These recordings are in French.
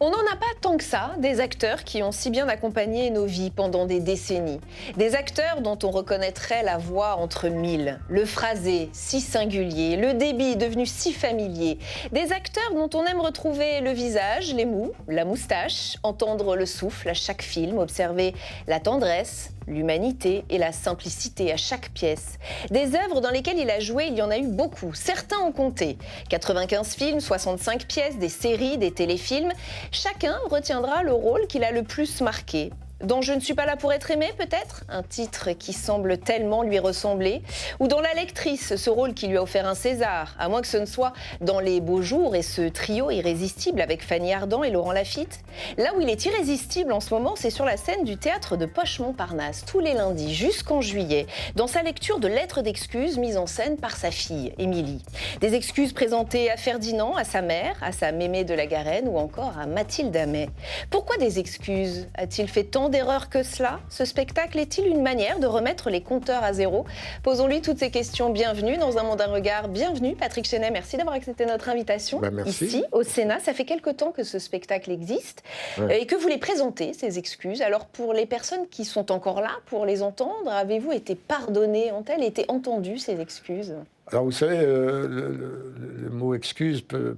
On n'en a pas tant que ça, des acteurs qui ont si bien accompagné nos vies pendant des décennies. Des acteurs dont on reconnaîtrait la voix entre mille, le phrasé si singulier, le débit devenu si familier. Des acteurs dont on aime retrouver le visage, les mots, la moustache, entendre le souffle à chaque film, observer la tendresse, l'humanité et la simplicité à chaque pièce. Des œuvres dans lesquelles il a joué, il y en a eu beaucoup. Certains ont compté. 95 films, 65 pièces, des séries, des téléfilms. Chacun retiendra le rôle qu'il a le plus marqué. Dans Je ne suis pas là pour être aimé, peut-être, un titre qui semble tellement lui ressembler, ou dans La lectrice, ce rôle qui lui a offert un César, à moins que ce ne soit dans Les beaux jours et ce trio irrésistible avec Fanny Ardant et Laurent Lafitte. Là où il est irrésistible en ce moment, c'est sur la scène du théâtre de Poche-Montparnasse, tous les lundis jusqu'en juillet, dans sa lecture de lettres d'excuses mises en scène par sa fille, Émilie. Des excuses présentées à Ferdinand, à sa mère, à sa mémé de la Garenne ou encore à Mathilde Amet. Pourquoi des excuses ? A-t-il fait tant d'erreurs que cela ? Ce spectacle est-il une manière de remettre les compteurs à zéro ? Posons-lui toutes ces questions. Bienvenue dans Un monde, un regard. Bienvenue Patrick Chenet. Merci d'avoir accepté notre invitation ici au Sénat. Ça fait quelque temps que ce spectacle existe et que vous les présentez, ces excuses. Alors pour les personnes qui sont encore là pour les entendre, avez-vous été pardonné ? Ont-elles été entendues ces excuses ? Alors vous savez, le mot excuse peut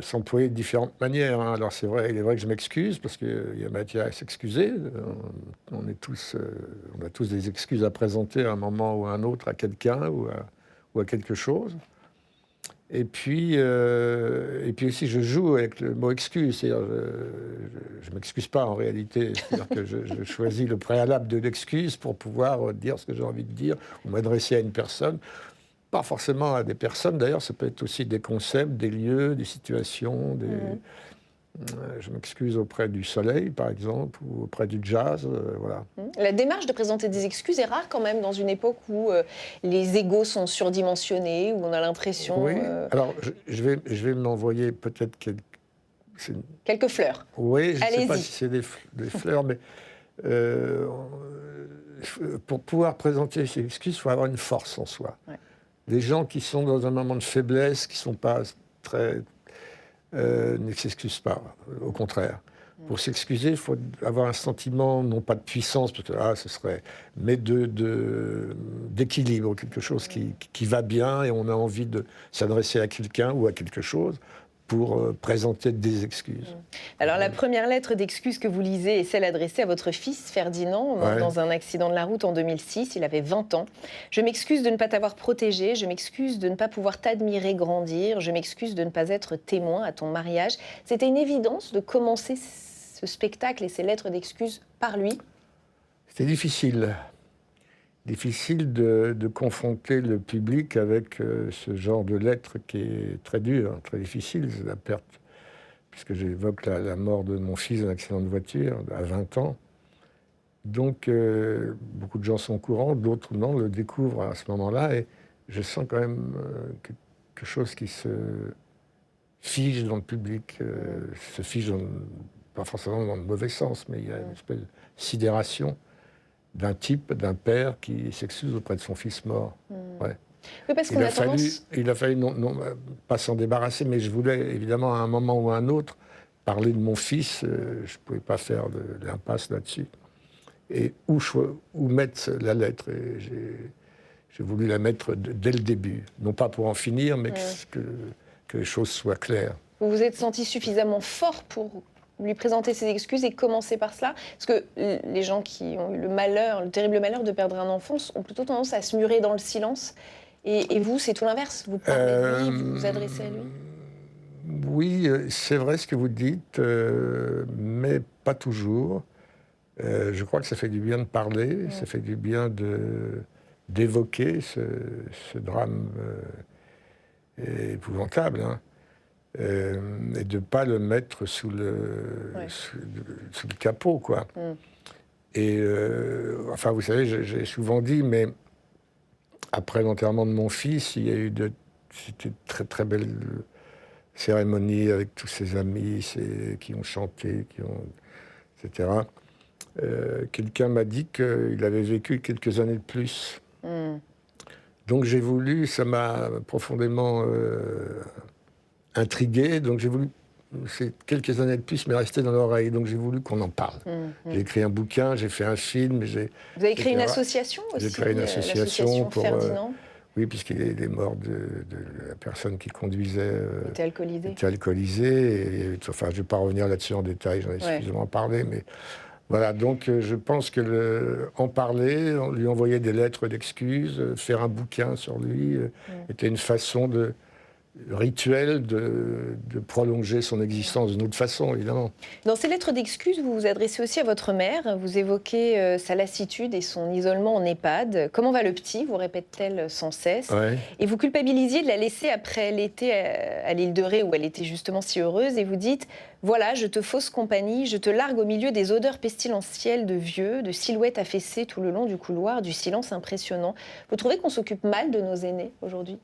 s'employer de différentes manières. Hein. Alors c'est vrai, il est vrai que je m'excuse parce qu'il y a matière à s'excuser. On a tous des excuses à présenter à un moment ou à un autre à quelqu'un ou à quelque chose. Et puis aussi, je joue avec le mot excuse. C'est-à-dire, je ne m'excuse pas en réalité. C'est-à-dire que je choisis le préalable de l'excuse pour pouvoir dire ce que j'ai envie de dire ou m'adresser à une personne. Pas forcément à des personnes, d'ailleurs, ça peut être aussi des concepts, des lieux, des situations. Je m'excuse auprès du soleil, par exemple, ou auprès du jazz, voilà. La démarche de présenter des excuses est rare quand même dans une époque où les égos sont surdimensionnés, où on a l'impression... Oui, alors je vais m'envoyer peut-être quelques fleurs. Oui, je ne sais pas Allez-y. si c'est des fleurs, mais pour pouvoir présenter ces excuses, il faut avoir une force en soi. Ouais. Des gens qui sont dans un moment de faiblesse, qui ne sont pas très... ne s'excusent pas, au contraire. Pour s'excuser, il faut avoir un sentiment, non pas de puissance, parce que ce serait, mais d'équilibre, quelque chose qui va bien, et on a envie de s'adresser à quelqu'un ou à quelque chose pour présenter des excuses. Alors la première lettre d'excuse que vous lisez est celle adressée à votre fils Ferdinand, mort dans un accident de la route en 2006, il avait 20 ans. « Je m'excuse de ne pas t'avoir protégé, je m'excuse de ne pas pouvoir t'admirer grandir, je m'excuse de ne pas être témoin à ton mariage. » C'était une évidence de commencer ce spectacle et ces lettres d'excuses par lui ? C'était difficile. Difficile de confronter le public avec ce genre de lettres qui est très dur, très difficile, c'est la perte, puisque j'évoque la mort de mon fils d'un accident de voiture à 20 ans. Donc, beaucoup de gens sont au courant, d'autres non, le découvrent à ce moment-là, et je sens quand même quelque chose qui se fige dans le public, se fige, pas forcément dans le mauvais sens, mais il y a une espèce de sidération d'un type, d'un père qui s'excuse auprès de son fils mort. Ouais. Oui, parce qu'on a tendance... Il a fallu, non, pas s'en débarrasser, mais je voulais évidemment à un moment ou à un autre parler de mon fils. Je ne pouvais pas faire de l'impasse là-dessus. Et où mettre la lettre. Et j'ai voulu la mettre dès le début. Non pas pour en finir, mais que les choses soient claires. Vous vous êtes senti suffisamment fort pour lui présenter ses excuses et commencer par cela ? Parce que les gens qui ont eu le terrible malheur de perdre un enfant ont plutôt tendance à se murer dans le silence. Et vous, c'est tout l'inverse. Vous parlez de lui, vous vous adressez à lui. Oui, c'est vrai ce que vous dites, mais pas toujours. Je crois que ça fait du bien de parler, ça fait du bien d'évoquer ce drame épouvantable, hein. Et de ne pas le mettre sous le capot, quoi. Et enfin, vous savez, j'ai souvent dit, mais après l'enterrement de mon fils, il y a eu c'était une très très belle cérémonie avec tous ses amis qui ont chanté, etc. Quelqu'un m'a dit qu'il avait vécu quelques années de plus. Donc j'ai voulu, ça m'a profondément intrigué, donc j'ai voulu c'est quelques années de plus, mais resté dans l'oreille. Donc j'ai voulu qu'on en parle. J'ai écrit un bouquin, j'ai fait un film. Vous avez créé une association aussi? J'ai créé une association pour... Ferdinand. Oui, puisqu'il est mort de la personne qui conduisait... était alcoolisé. Était alcoolisé. Enfin, je ne vais pas revenir là-dessus en détail, j'en ai suffisamment parlé, mais... Voilà, donc je pense que en parler, lui envoyer des lettres d'excuses, faire un bouquin sur lui, était une façon rituelle de prolonger son existence d'une autre façon, évidemment. Dans ces lettres d'excuses, vous vous adressez aussi à votre mère. Vous évoquez sa lassitude et son isolement en EHPAD. Comment va le petit, vous répète-t-elle sans cesse. Et vous culpabilisiez de la laisser après l'été à l'île de Ré, où elle était justement si heureuse. Et vous dites, voilà, je te fausse compagnie, je te largue au milieu des odeurs pestilentielles de vieux, de silhouettes affaissées tout le long du couloir, du silence impressionnant. Vous trouvez qu'on s'occupe mal de nos aînés aujourd'hui?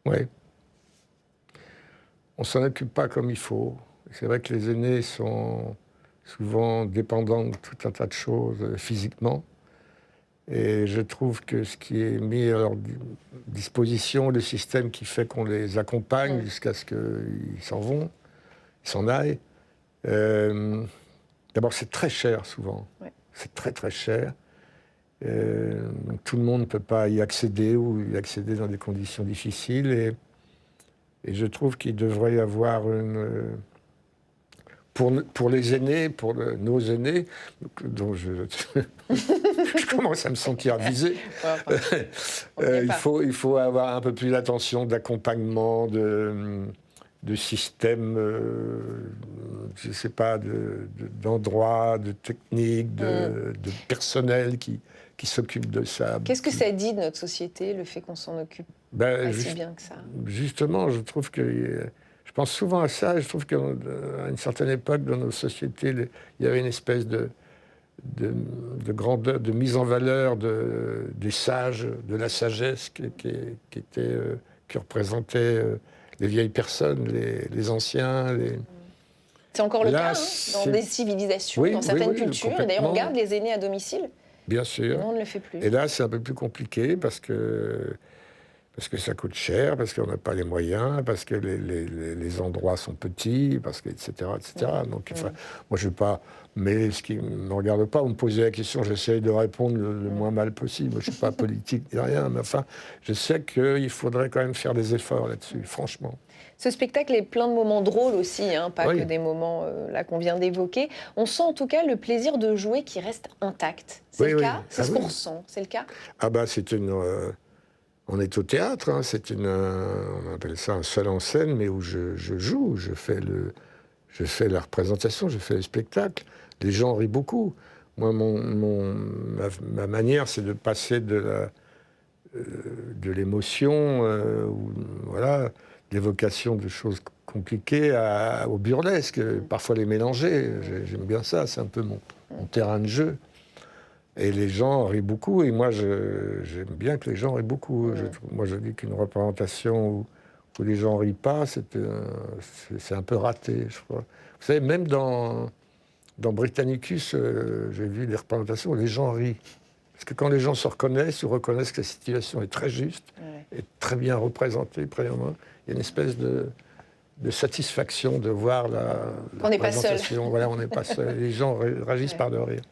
Oui. On ne s'en occupe pas comme il faut. C'est vrai que les aînés sont souvent dépendants de tout un tas de choses physiquement. Et je trouve que ce qui est mis à leur disposition, le système qui fait qu'on les accompagne jusqu'à ce qu'ils s'en vont, ils s'en aillent, d'abord c'est très cher souvent. C'est très très cher. Tout le monde ne peut pas y accéder ou y accéder dans des conditions difficiles. Et je trouve qu'il devrait y avoir pour les aînés, pour nos aînés, dont je commence à me sentir visé, il faut avoir un peu plus d'attention, d'accompagnement, de système, je ne sais pas, d'endroits, de techniques, de personnel qui s'occupe de ça. Qu'est-ce que ça dit de notre société, le fait qu'on s'en occupe pas si bien que ça? Justement, je trouve que... Je pense souvent à ça, et je trouve qu'à une certaine époque, dans nos sociétés, il y avait une espèce de grandeur, de mise en valeur des sages, de la sagesse qui représentait les vieilles personnes, les anciens. C'est encore le cas dans des civilisations, dans certaines cultures. Et d'ailleurs, on garde les aînés à domicile. Bien sûr. Non, on ne le fait plus. Et là, c'est un peu plus compliqué parce que ça coûte cher, parce qu'on n'a pas les moyens, parce que les endroits sont petits, parce que, etc. Donc, enfin, moi, je ne vais pas... Mais ce qui ne me regarde pas, vous me posez la question, j'essaye de répondre le moins mal possible. Moi, je ne suis pas politique ni rien, mais enfin, je sais qu'il faudrait quand même faire des efforts là-dessus, franchement. Ce spectacle est plein de moments drôles aussi, pas que des moments là qu'on vient d'évoquer. On sent en tout cas le plaisir de jouer qui reste intact. C'est le cas? C'est ce qu'on ressent, c'est le cas? Ah bah, c'est une... On est au théâtre, on appelle ça un seul en scène, mais où je joue, je fais la représentation, je fais le spectacle. Les gens rient beaucoup. Moi, ma manière, c'est de passer de l'émotion, voilà, l'évocation de choses compliquées au burlesque, parfois les mélanger. J'aime bien ça, c'est un peu mon terrain de jeu. Et les gens rient beaucoup, et moi, j'aime bien que les gens rient beaucoup. Moi, je dis qu'une représentation où les gens rient pas, c'est un peu raté, je crois. Vous savez, même dans Britannicus, j'ai vu des représentations où les gens rient. Parce que quand les gens se reconnaissent ou reconnaissent que la situation est très juste, et très bien représentée, premièrement, il y a une espèce de satisfaction de voir la on n'est pas seul. Voilà, on n'est pas seul. Les gens réagissent par le rire.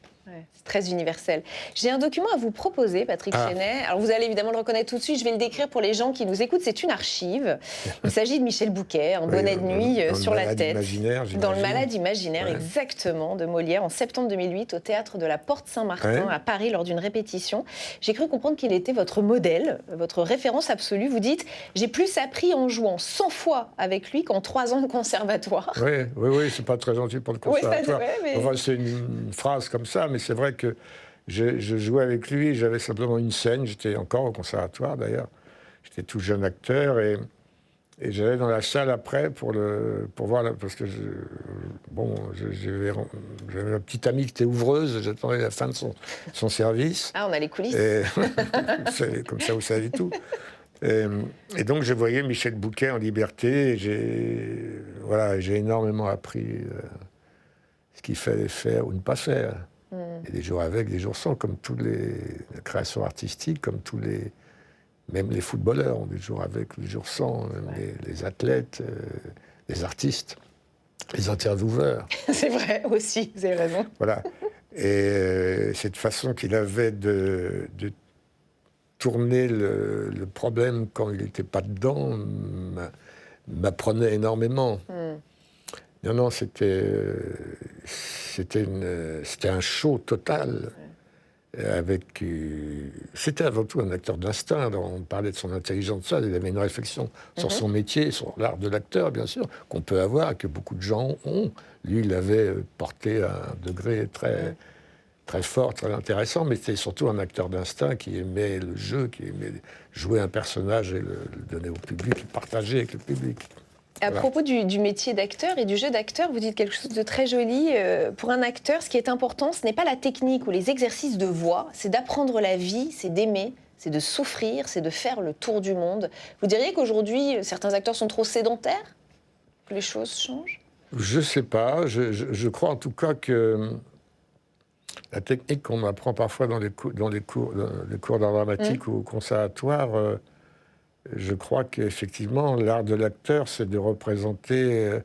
C'est très universel. J'ai un document à vous proposer, Patrick Chenet. Alors, vous allez évidemment le reconnaître tout de suite. Je vais le décrire pour les gens qui nous écoutent. C'est une archive. Il s'agit de Michel Bouquet, un bonnet de nuit sur la tête. Dans Le Malade imaginaire, exactement, de Molière, en septembre 2008, au théâtre de la Porte Saint-Martin, à Paris, lors d'une répétition. J'ai cru comprendre qu'il était votre modèle, votre référence absolue. Vous dites, j'ai plus appris en jouant 100 fois avec lui qu'en 3 ans de conservatoire. Oui, c'est pas très gentil pour le conservatoire. Enfin, c'est une phrase comme ça, mais c'est vrai que je jouais avec lui, j'avais simplement une scène, j'étais encore au conservatoire d'ailleurs, j'étais tout jeune acteur, et j'allais dans la salle après pour voir, parce que j'avais une petite amie qui était ouvreuse, j'attendais la fin de son service. Ah, on a les coulisses. Comme ça, vous savez tout. Et donc, je voyais Michel Bouquet en liberté, et j'ai énormément appris ce qu'il fallait faire ou ne pas faire. Et des jours avec, des jours sans, comme toutes les créations artistiques, comme même les footballeurs ont des jours avec, des jours sans, même les athlètes, les artistes. les intervieweurs. C'est vrai aussi, vous avez raison. Voilà. Et cette façon qu'il avait de tourner le problème quand il n'était pas dedans m'apprenait énormément. Non, c'était un show total. C'était avant tout un acteur d'instinct. On parlait de son intelligence, il avait une réflexion sur son métier, sur l'art de l'acteur, bien sûr, qu'on peut avoir, que beaucoup de gens ont. Lui, il l'avait porté à un degré très, très fort, très intéressant, mais c'était surtout un acteur d'instinct qui aimait le jeu, qui aimait jouer un personnage et le donner au public, le partager avec le public. À propos du métier d'acteur et du jeu d'acteur, vous dites quelque chose de très joli. Pour un acteur, ce qui est important, ce n'est pas la technique ou les exercices de voix, c'est d'apprendre la vie, c'est d'aimer, c'est de souffrir, c'est de faire le tour du monde. Vous diriez qu'aujourd'hui, certains acteurs sont trop sédentaires? Que les choses changent? Je ne sais pas. Je crois en tout cas que la technique qu'on apprend parfois dans les cours d'art dramatique ou au conservatoire... je crois qu'effectivement, l'art de l'acteur, c'est de représenter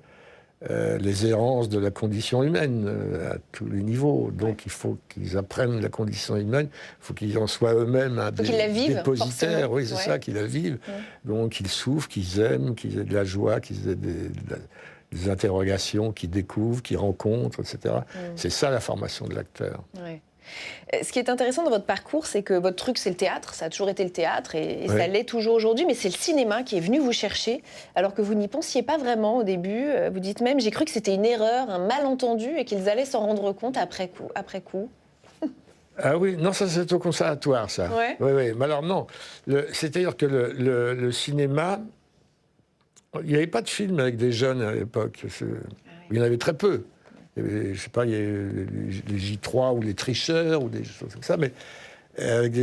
les errances de la condition humaine à tous les niveaux. Donc, il faut qu'ils apprennent la condition humaine, il faut qu'ils en soient eux-mêmes un dépositaire. Oui, c'est ça, qu'ils la vivent. Donc, qu'ils souffrent, qu'ils aiment, qu'ils aient de la joie, qu'ils aient des interrogations, qu'ils découvrent, qu'ils rencontrent, etc. C'est ça, la formation de l'acteur. Ouais. Ce qui est intéressant dans votre parcours, c'est que votre truc, c'est le théâtre. Ça a toujours été le théâtre et ça l'est toujours aujourd'hui. Mais c'est le cinéma qui est venu vous chercher, alors que vous n'y pensiez pas vraiment au début. Vous dites même, j'ai cru que c'était une erreur, un malentendu, et qu'ils allaient s'en rendre compte après coup. Ah oui, non, ça c'est au conservatoire, ça. Oui. Mais alors non, c'est-à-dire que le cinéma, il n'y avait pas de film avec des jeunes à l'époque. Il y en avait très peu. Je ne sais pas, il y a les J3 ou les tricheurs ou des choses comme ça, mais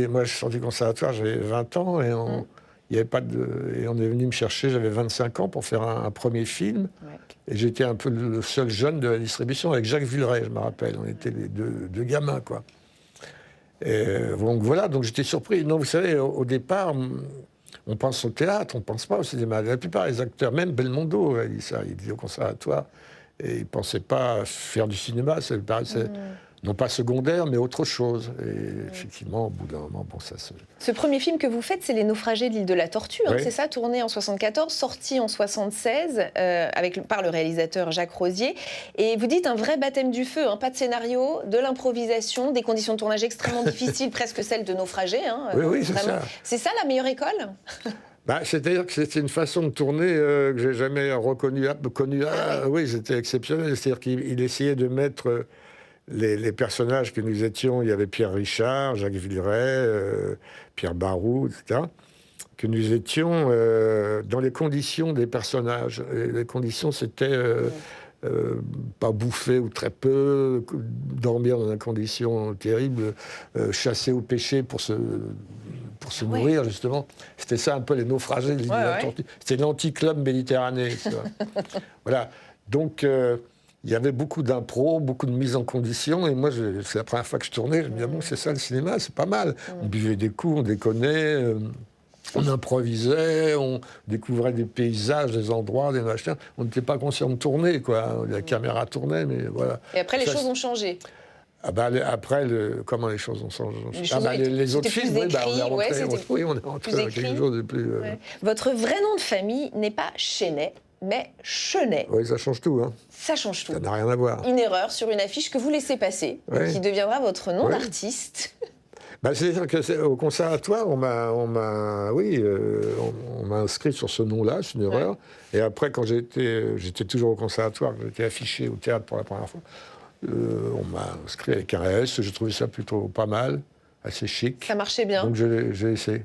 moi je suis sorti du conservatoire, j'avais 20 ans et on est venu me chercher, j'avais 25 ans pour faire un premier film. Et j'étais un peu le seul jeune de la distribution avec Jacques Villeray, je me rappelle. On était les deux gamins, quoi. Et donc voilà, donc j'étais surpris. Non, vous savez, au départ, on pense au théâtre, on ne pense pas au cinéma. La plupart des acteurs, même Belmondo, il dit ça, il dit au conservatoire. Et il ne pensait pas faire du cinéma, ça lui paraissait non pas secondaire, mais autre chose. Et effectivement, au bout d'un moment, ça se... Ce premier film que vous faites, c'est Les Naufragés de l'île de la Tortue, c'est ça, tourné en 74, sorti en 76, par le réalisateur Jacques Rosier. Et vous dites un vrai baptême du feu, pas de scénario, de l'improvisation, des conditions de tournage extrêmement difficiles, presque celles de Naufragés. Oui, c'est ça. C'est ça la meilleure école? C'est-à-dire que c'était une façon de tourner que j'ai jamais connue. Oui, c'était exceptionnel. C'est-à-dire qu'il essayait de mettre les personnages que nous étions. Il y avait Pierre Richard, Jacques Villeray, Pierre Barroux, etc. Que nous étions dans les conditions des personnages. Et les conditions, c'était pas bouffer ou très peu, dormir dans des conditions terribles, chasser au péché pour se nourrir, justement. C'était ça un peu les naufragés de l'île de la Tortue. C'était l'anti-club Méditerranée. Voilà. Donc, il y avait beaucoup d'impro, beaucoup de mise en condition. Et moi, c'est la première fois que je tournais. Je me disais, bon, c'est ça le cinéma, c'est pas mal. On buvait des coups, on déconnait, on improvisait, on découvrait des paysages, des endroits, des machins. On n'était pas conscient de tourner, quoi. La caméra tournait, mais voilà. Et après, les choses ont changé. Après, comment les choses ont changé? Les autres films, on est rentré dans quelque chose de plus... Votre vrai nom de famille n'est pas Chenet, mais Chenet. Oui, ça change tout. Ça change tout. Ça n'a rien à voir. Une erreur sur une affiche que vous laissez passer, qui deviendra votre nom d'artiste. C'est-à-dire qu'au conservatoire, on m'a inscrit sur ce nom-là, c'est une erreur. Et après, quand j'étais toujours au conservatoire, j'étais affiché au théâtre pour la première fois, on m'a inscrit avec un S, j'ai trouvé ça plutôt pas mal, assez chic. Ça marchait bien. Donc j'ai essayé.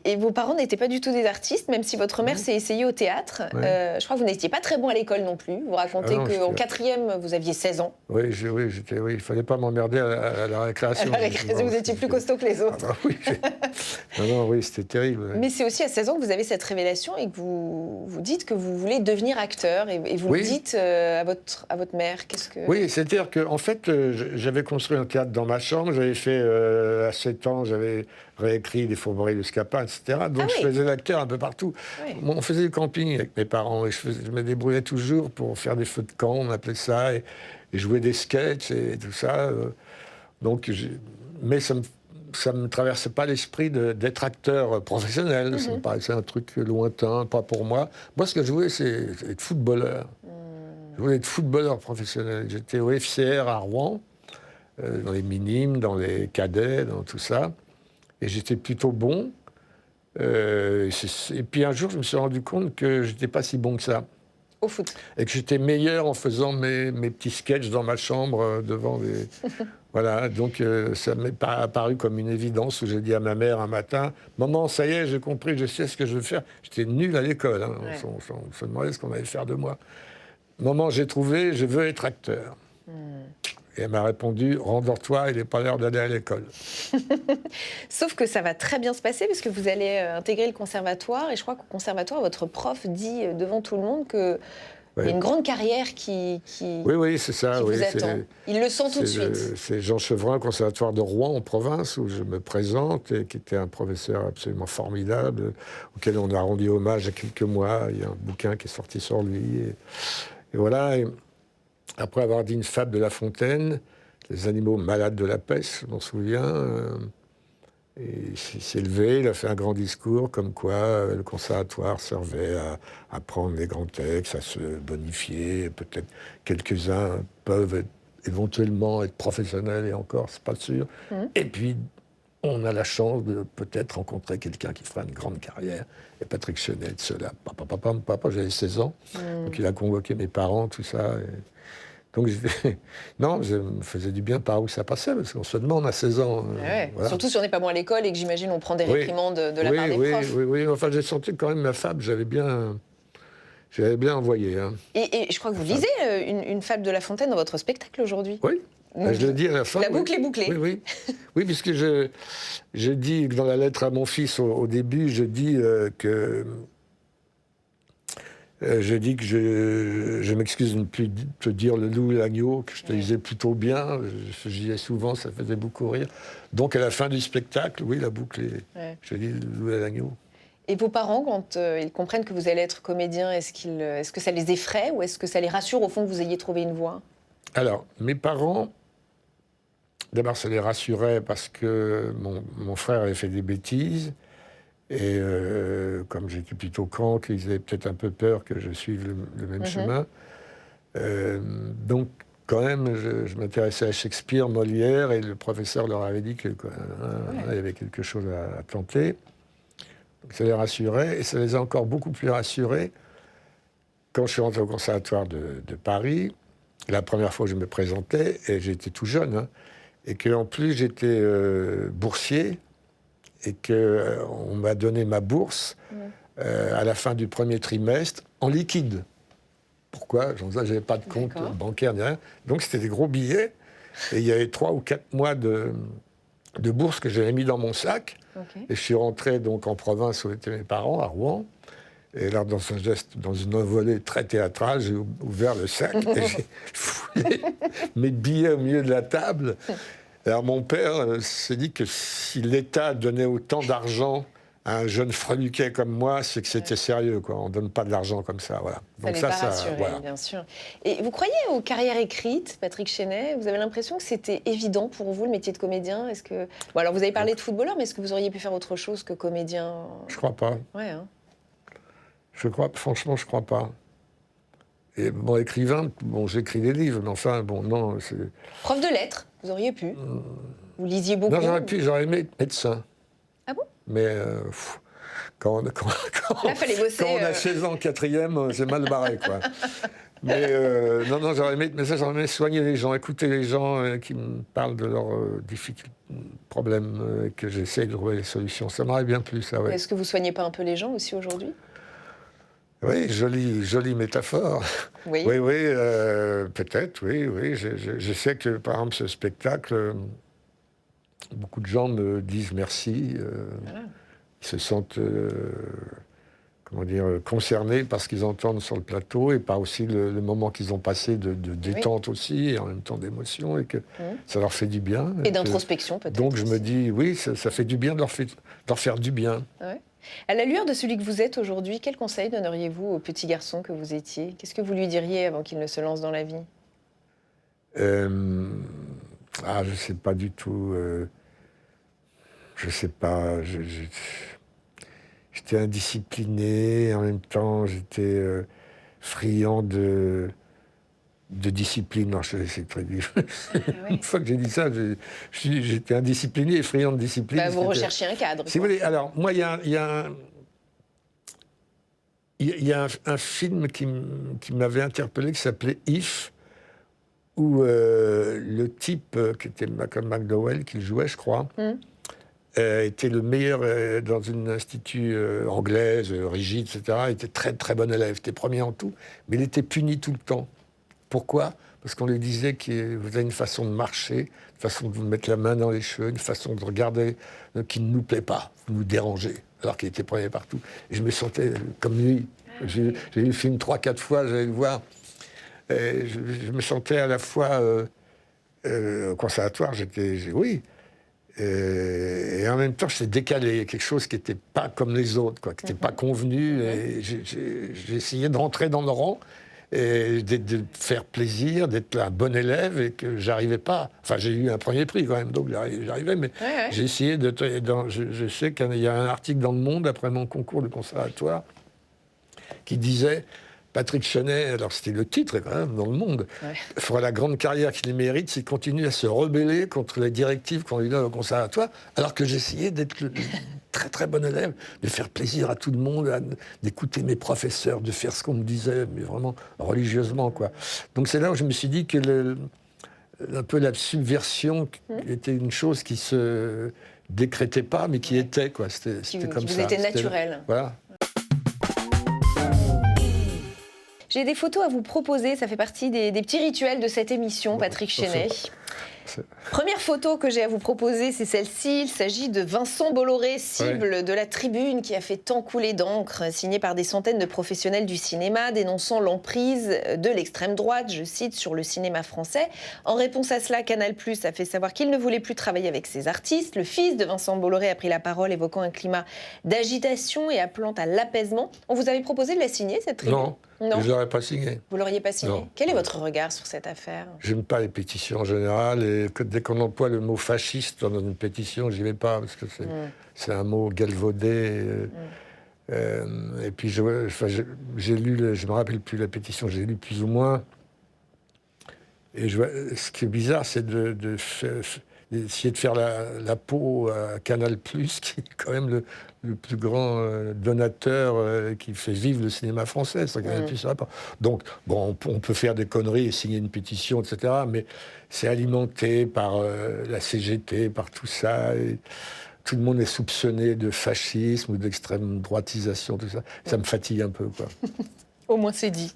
Et vos parents n'étaient pas du tout des artistes, même si votre mère s'est essayée au théâtre. Je crois que vous n'étiez pas très bon à l'école non plus. Vous racontez qu'en 4e, vous aviez 16 ans. Oui, il ne fallait pas m'emmerder à la récréation. À la récréation, vous étiez plus costaud que les autres. Oui, c'était terrible. Mais c'est aussi à 16 ans que vous avez cette révélation et que vous dites que vous voulez devenir acteur. Et vous le dites à votre mère. Oui, c'est-à-dire qu'en fait, j'avais construit un théâtre dans ma chambre. J'avais fait, à 7 ans, j'avais réécrit Les Fourberies de Scapin, etc. Donc je faisais l'acteur un peu partout. Oui. On faisait du camping avec mes parents et je me débrouillais toujours pour faire des feux de camp, on appelait ça, et jouer des sketchs et tout ça. Donc, mais ça me traversait pas l'esprit d'être acteur professionnel. Ça me paraissait un truc lointain, pas pour moi. Moi, ce que je voulais, c'est être footballeur. Je voulais être footballeur professionnel. J'étais au FCR à Rouen, dans les minimes, dans les cadets, dans tout ça. Et j'étais plutôt bon. Et puis un jour, je me suis rendu compte que je n'étais pas si bon que ça. Au foot. Et que j'étais meilleur en faisant mes petits sketchs dans ma chambre devant les... Voilà, donc ça m'est apparu comme une évidence où j'ai dit à ma mère un matin, « Maman, ça y est, j'ai compris, je sais ce que je veux faire. » J'étais nul à l'école, hein, on se demandait ce qu'on allait faire de moi. « Maman, j'ai trouvé, je veux être acteur. » Et elle m'a répondu, « Rendors-toi, il n'est pas l'heure d'aller à l'école. » Sauf que ça va très bien se passer parce que vous allez intégrer le conservatoire. Et je crois qu'au conservatoire, votre prof dit devant tout le monde que il y a une grande carrière qui oui, c'est ça, qui vous attend. Il le sent tout de suite. C'est Jean Chevrin, conservatoire de Rouen, en province, où je me présente, et qui était un professeur absolument formidable, auquel on a rendu hommage il y a quelques mois. Il y a un bouquin qui est sorti sur lui. Et voilà. Et après avoir dit une fable de La Fontaine, les animaux malades de la peste, je m'en souviens, et il s'est levé, il a fait un grand discours comme quoi le conservatoire servait à apprendre les grands textes, à se bonifier. Peut-être quelques-uns peuvent éventuellement être professionnels, et encore, c'est pas sûr. Et puis, on a la chance de peut-être rencontrer quelqu'un qui fera une grande carrière. Et Patrick Chenet, de cela. Papa, j'avais 16 ans, donc il a convoqué mes parents, tout ça. Donc, non, je me faisais du bien par où ça passait, parce qu'on se demande à 16 ans. Voilà. Surtout si on n'est pas bon à l'école et que j'imagine on prend des réprimandes de la part des profs. Oui, enfin, j'ai senti quand même ma fable, j'avais bien envoyé. Hein. Et je crois que vous lisez une fable de La Fontaine dans votre spectacle aujourd'hui. Oui, je le dis à la fin. La boucle est bouclée. Oui, puisque je dis dans la lettre à mon fils au début, je dis que... je dis que je m'excuse de ne plus te dire le loup et l'agneau, que je te disais plutôt bien. Je disais souvent, ça faisait beaucoup rire. Donc à la fin du spectacle, oui, la boucle est... Je dis le loup et l'agneau. Et vos parents, quand ils comprennent que vous allez être comédien, est-ce que ça les effraie ou est-ce que ça les rassure au fond que vous ayez trouvé une voie? Alors, mes parents, d'abord ça les rassurait parce que mon frère avait fait des bêtises. Et comme j'étais plutôt cancre, ils avaient peut-être un peu peur que je suive le même chemin. Donc, quand même, je m'intéressais à Shakespeare, Molière, et le professeur leur avait dit qu'il y avait quelque chose à tenter. Donc, ça les rassurait, et ça les a encore beaucoup plus rassurés quand je suis rentré au conservatoire de Paris. La première fois que je me présentais, et j'étais tout jeune, hein, et qu'en plus j'étais boursier, et qu'on m'a donné ma bourse à la fin du premier trimestre en liquide. Pourquoi? Je n'avais pas de compte bancaire ni rien. Donc c'était des gros billets. Et il y avait 3 ou 4 mois de bourse que j'avais mis dans mon sac. Et je suis rentré donc en province où étaient mes parents, à Rouen. Et là, dans un geste, dans une envolée très théâtrale, j'ai ouvert le sac et j'ai foulé mes billets au milieu de la table. Alors mon père s'est dit que si l'État donnait autant d'argent à un jeune freluquet comme moi, c'est que c'était sérieux, quoi. On ne donne pas de l'argent comme ça, voilà. Donc ça, rassuré, bien sûr. Et vous croyez aux carrières écrites, Patrick Chenet? Vous avez l'impression que c'était évident pour vous, le métier de comédien? Est-ce que... Bon, alors vous avez parlé de footballeur, mais est-ce que vous auriez pu faire autre chose que comédien? Je crois pas. Ouais, hein. Franchement, je crois pas. Et bon, écrivain, bon, j'écris des livres, mais enfin, bon, non, c'est... Prof de lettres, vous auriez pu. Vous lisiez beaucoup. Non, j'aurais aimé être médecin. Ah bon? Mais quand fallait bosser, quand on a 16 ans, 4e, c'est mal barré, quoi. Mais non, j'aurais aimé soigner les gens, écouter les gens qui me parlent de leurs difficultés, problèmes, que j'essaie de trouver des solutions. Ça m'aurait bien plu, ça, ouais. Est-ce que vous soignez pas un peu les gens aussi aujourd'hui? Oui, jolie métaphore. Oui, peut-être, oui. Je sais que, par exemple, ce spectacle, beaucoup de gens me disent merci. Ils se sentent, comment dire, concernés par ce qu'ils entendent sur le plateau et par aussi le moment qu'ils ont passé de détente aussi et en même temps d'émotion et que ça leur fait du bien. Et d'introspection peut-être. Donc je aussi. me dis, oui, ça fait du bien de leur faire du bien. Ouais. À la lueur de celui que vous êtes aujourd'hui, quel conseil donneriez-vous au petit garçon que vous étiez? Qu'est-ce que vous lui diriez avant qu'il ne se lance dans la vie? Je ne sais pas du tout. Je ne sais pas. J'étais indiscipliné, en même temps j'étais friand de discipline. Non, c'est très difficile. Une fois que j'ai dit ça, j'étais indiscipliné et friand de discipline. Bah, vous recherchiez un cadre. Si vous voulez, alors moi, il y a un film qui m'avait interpellé qui s'appelait If, où le type qui était Malcolm McDowell, qui le jouait, je crois, était le meilleur dans une institut anglaise, rigide, etc. Il était très très bon élève, était premier en tout, mais il était puni tout le temps. Pourquoi? Parce qu'on lui disait que vous avez une façon de marcher, une façon de vous mettre la main dans les cheveux, une façon de regarder qui ne nous plaît pas, vous nous dérangez, alors qu'il était premier partout. Et je me sentais comme lui. J'ai vu le film 3-4 fois, j'allais le voir. Et je me sentais à la fois au conservatoire, oui. Et en même temps, j'étais décalé, quelque chose qui n'était pas comme les autres, quoi, qui n'était pas convenu. Et j'ai essayé de rentrer dans le rang, et de faire plaisir, d'être un bon élève, et que j'arrivais pas. Enfin, j'ai eu un premier prix quand même, donc j'arrivais, mais j'ai essayé de... Je sais qu'il y a un article dans Le Monde, après mon concours de conservatoire, qui disait... Patrick Chenet, alors c'était le titre quand même dans Le Monde, fera la grande carrière qu'il mérite s'il continue à se rebeller contre les directives qu'on lui donne au conservatoire, alors que j'essayais d'être le très très bon élève, de faire plaisir à tout le monde, d'écouter mes professeurs, de faire ce qu'on me disait, mais vraiment religieusement, quoi. Donc c'est là où je me suis dit que un peu la subversion était une chose qui se décrétait pas, mais qui était, quoi. C'était comme ça. Vous était naturel. Voilà. J'ai des photos à vous proposer, ça fait partie des petits rituels de cette émission, Patrick Chenet. Première photo que j'ai à vous proposer, c'est celle-ci. Il s'agit de Vincent Bolloré, cible de la Tribune, qui a fait tant couler d'encre, signé par des centaines de professionnels du cinéma, dénonçant l'emprise de l'extrême droite, je cite, sur le cinéma français. En réponse à cela, Canal+ a fait savoir qu'il ne voulait plus travailler avec ses artistes. Le fils de Vincent Bolloré a pris la parole, évoquant un climat d'agitation et appelant à l'apaisement. On vous avait proposé de la signer, cette Tribune? Non, je ne l'aurais pas signé. Vous ne l'auriez pas signé? Non. Quel est votre regard sur cette affaire? J'aime pas les pétitions en général, et dès qu'on emploie le mot fasciste dans une pétition, j'y vais pas, parce que c'est un mot galvaudé. Et puis j'ai lu, je me rappelle plus la pétition, j'ai lu plus ou moins. Et ce qui est bizarre, c'est d'essayer de faire la peau à Canal+, qui est quand même le plus grand donateur qui fait vivre le cinéma français. Donc, bon, on peut faire des conneries et signer une pétition, etc., mais c'est alimenté par la CGT, par tout ça. Et tout le monde est soupçonné de fascisme ou d'extrême droitisation, tout ça. Ça me fatigue un peu, quoi. Au moins c'est dit.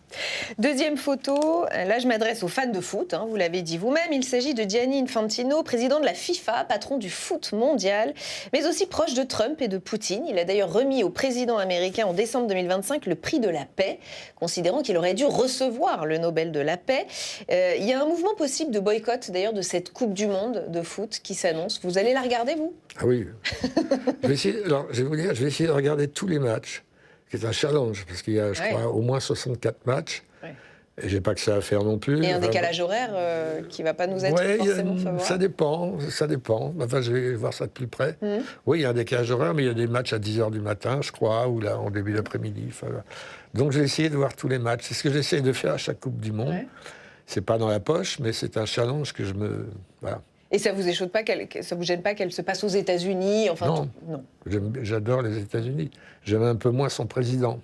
Deuxième photo, là je m'adresse aux fans de foot, vous l'avez dit vous-même, il s'agit de Gianni Infantino, président de la FIFA, patron du foot mondial, mais aussi proche de Trump et de Poutine. Il a d'ailleurs remis au président américain en décembre 2025 le prix de la paix, considérant qu'il aurait dû recevoir le Nobel de la paix. Il y a un mouvement possible de boycott d'ailleurs de cette Coupe du Monde de foot qui s'annonce. Vous allez la regarder, vous? Ah oui. je vais essayer de regarder tous les matchs. C'est un challenge, parce qu'il y a, je crois, au moins 64 matchs. Et j'ai pas que ça à faire non plus. Et un décalage horaire qui va pas nous être forcément favorable. Ça dépend. Enfin, je vais voir ça de plus près. Oui, il y a un décalage horaire, mais il y a des matchs à 10h du matin, je crois, ou là, en début d'après-midi. Enfin, donc, j'ai essayé de voir tous les matchs. C'est ce que j'essaie de faire à chaque Coupe du Monde. C'est pas dans la poche, mais c'est un challenge que je me... Voilà. Et ça vous échauffe pas, ça vous gêne pas qu'elle se passe aux États-Unis, enfin non. J'adore les États-Unis. J'aime un peu moins son président.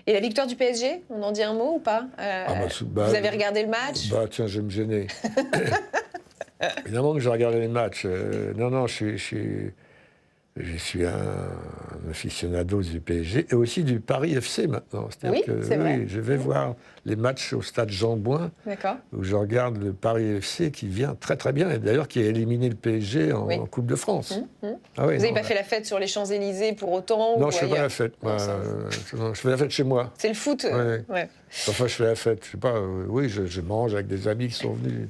Et la victoire du PSG, on en dit un mot ou pas? Vous avez regardé le match? Tiens, je vais me gêner. Évidemment que j'ai regardé les matchs. Non, je suis Je suis un aficionado du PSG et aussi du Paris FC maintenant. C'est-à-dire que je vais voir les matchs au stade Jean-Bouin, où je regarde le Paris FC qui vient très très bien, et d'ailleurs qui a éliminé le PSG en Coupe de France. Ah oui, vous n'avez pas fait la fête sur les Champs-Élysées pour autant? Non, je ne fais pas la fête. Je fais la fête chez moi. C'est le foot. Enfin, je fais la fête. Je sais pas. Je mange avec des amis qui sont venus.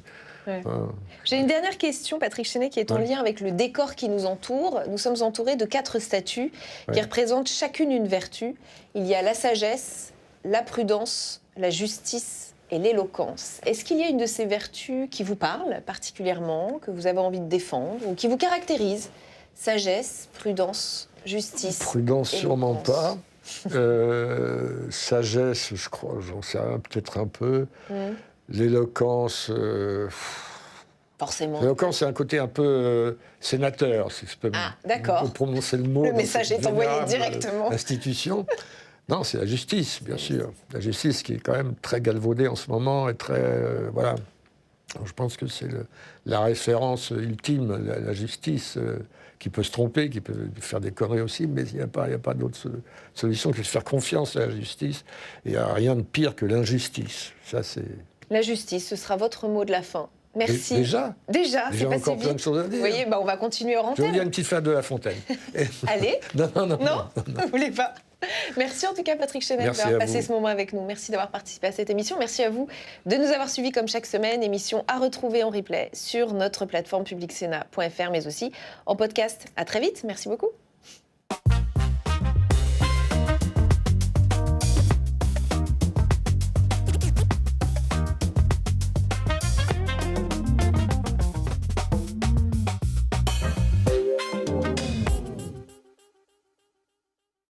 J'ai une dernière question, Patrick Chenet, qui est en lien avec le décor qui nous entoure. Nous sommes entourés de 4 statues qui représentent chacune une vertu. Il y a la sagesse, la prudence, la justice et l'éloquence. Est-ce qu'il y a une de ces vertus qui vous parle particulièrement, que vous avez envie de défendre ou qui vous caractérise? Sagesse, prudence, justice. Prudence, sûrement pas. Sagesse, je crois, j'en sais rien, peut-être un peu. L'éloquence... Forcément. L'éloquence, c'est un côté un peu sénateur, si je peux prononcer le mot. Le message est envoyé directement. Institution. Non, c'est la justice, bien sûr. La justice qui est quand même très galvaudée en ce moment et très... voilà. Alors, je pense que c'est la référence ultime, la justice, qui peut se tromper, qui peut faire des conneries aussi, mais il n'y a pas d'autre solution que de faire confiance à la justice. Il n'y a rien de pire que l'injustice. Ça, c'est... La justice, ce sera votre mot de la fin. Merci. Déjà, c'est passé encore vite. plein de choses à dire. Vous voyez, on va continuer hors antenne. Je vais vous dire une petite fête de La Fontaine. Allez. Non, vous voulez pas. Merci en tout cas, Patrick Chenet, d'avoir passé ce moment avec nous. Merci d'avoir participé à cette émission. Merci à vous de nous avoir suivis comme chaque semaine. Émission à retrouver en replay sur notre plateforme publicsena.fr, mais aussi en podcast. À très vite. Merci beaucoup.